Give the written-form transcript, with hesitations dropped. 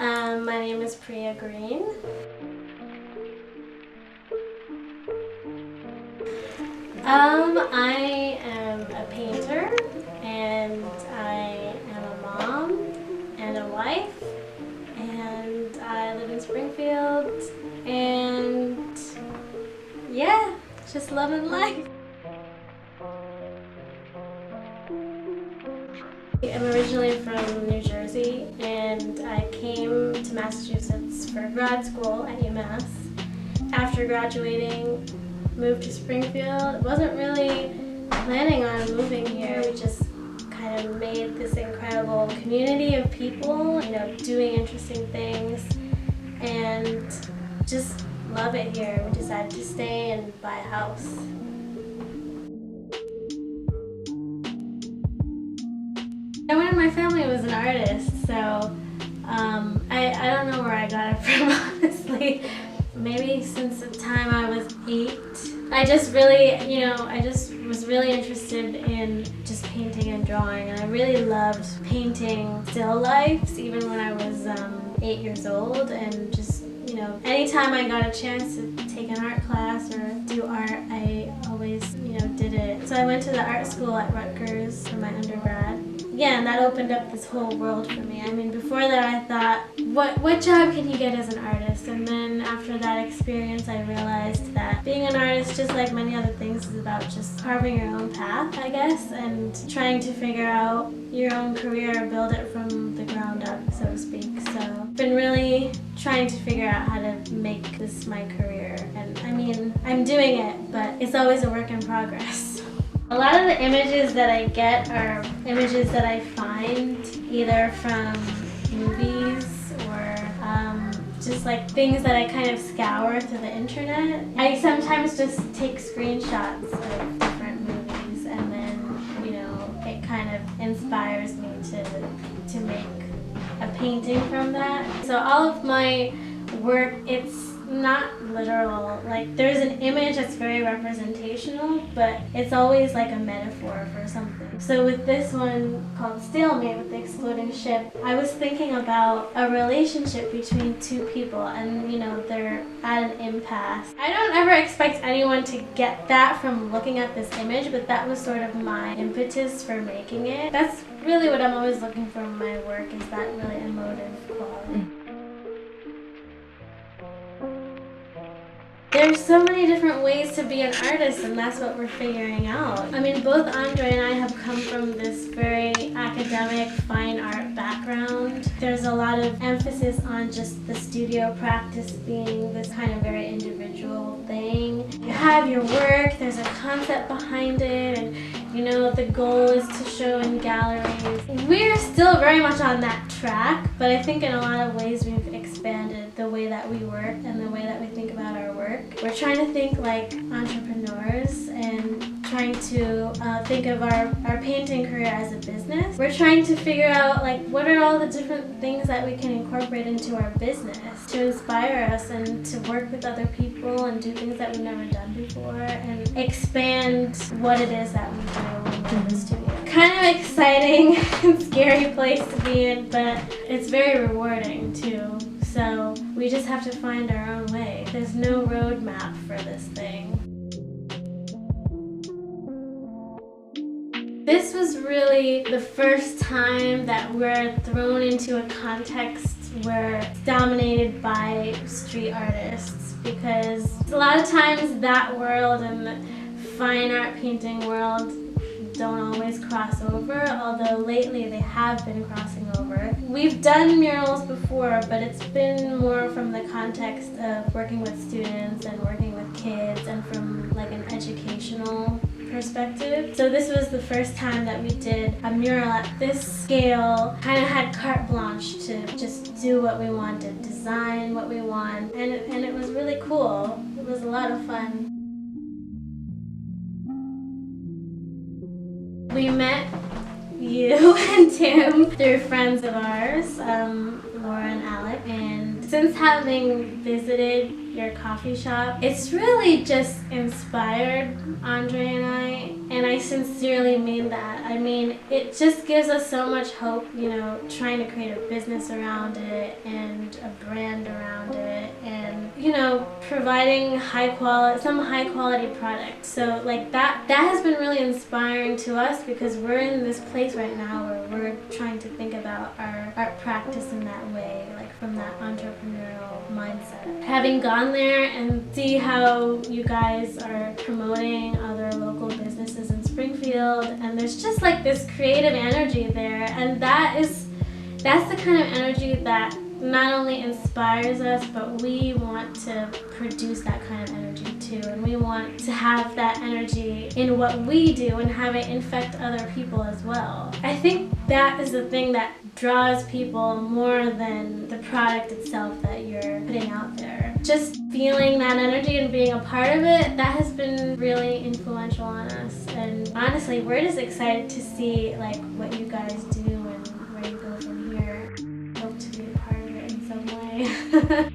My name is Priya Green. I am a painter, and I am a mom and a wife, and I live in Springfield, and yeah, just loving life. I'm originally from New Jersey, and I came to Massachusetts for grad school at UMass. After graduating, moved to Springfield. Wasn't really planning on moving here. We just kind of made this incredible community of people, doing interesting things, and just love it here. We decided to stay and buy a house. Everyone in my family was an artist, so I don't know where I got it from, honestly. Maybe since the time I was 8. I just really, I just was really interested in just painting and drawing, and I really loved painting still lifes even when I was 8 years old, and just, anytime I got a chance to take an art class or do art, I always, did it. So I went to the art school at Rutgers for my undergrad. Yeah, and that opened up this whole world for me. I mean, before that I thought, what job can you get as an artist? And then after that experience, I realized that being an artist, just like many other things, is about just carving your own path, I guess, and trying to figure out your own career, build it from the ground up, so to speak. So I've been really trying to figure out how to make this my career. And I mean, I'm doing it, but it's always a work in progress. A lot of the images that I get are images that I find either from movies or just like things that I kind of scour through the internet. I sometimes just take screenshots of different movies, and then, it kind of inspires me to make a painting from that. So all of my work, it's not literal. Like, there's an image that's very representational, but it's always like a metaphor for something. So with this one called Stalemate, with the exploding ship, I was thinking about a relationship between two people, and they're at an impasse. I don't ever expect anyone to get that from looking at this image, but that was sort of my impetus for making it. That's really what I'm always looking for in my work, is that really emotive quality. There's so many different ways to be an artist, and that's what we're figuring out. I mean, both Andrea and I have come from this very academic, fine art background. There's a lot of emphasis on just the studio practice being this kind of very individual thing. You have your work, there's a concept behind it, and the goal is to show in galleries. We're still very much on that track, but I think in a lot of ways we've expanded the way that we work and the way that we think about our work. We're trying to think like entrepreneurs and trying to think of our painting career as a business. We're trying to figure out what are all the different things that we can incorporate into our business to inspire us and to work with other people and do things that we've never done before and expand what it is that we do when we're in the studio. Kind of exciting and scary place to be in, but it's very rewarding too. So we just have to find our own way. There's no roadmap for this thing. This was really the first time that we're thrown into a context where it's dominated by street artists, because a lot of times that world and the fine art painting world don't always cross over, although lately they have been crossing over. We've done murals before, but it's been more from the context of working with students and working with kids and from an educational perspective. So this was the first time that we did a mural at this scale, kind of had carte blanche to just do what we wanted, design what we want, and it was really cool. It was a lot of fun. We met you and Tim through friends of ours, Laura and Alec, and since having visited your coffee shop, it's really just inspired Andrea and I And I sincerely mean that. I mean, it just gives us so much hope, you know, trying to create a business around it and a brand around it, and, you know, providing some high quality products. So like that has been really inspiring to us, because we're in this place right now where we're trying to think about our art practice in that way, like from that entrepreneurial mindset. Having gone there and see how you guys are promoting other local businesses in Springfield, and there's just like this creative energy there, and that's the kind of energy that not only inspires us, but we want to produce that kind of energy too, and we want to have that energy in what we do and have it infect other people as well. I think that is the thing that draws people more than the product itself that you're putting out there. Just feeling that energy and being a part of it, that has been really influential on us. And honestly, we're just excited to see like what you guys do and where you go from here. Hope to be a part of it in some way.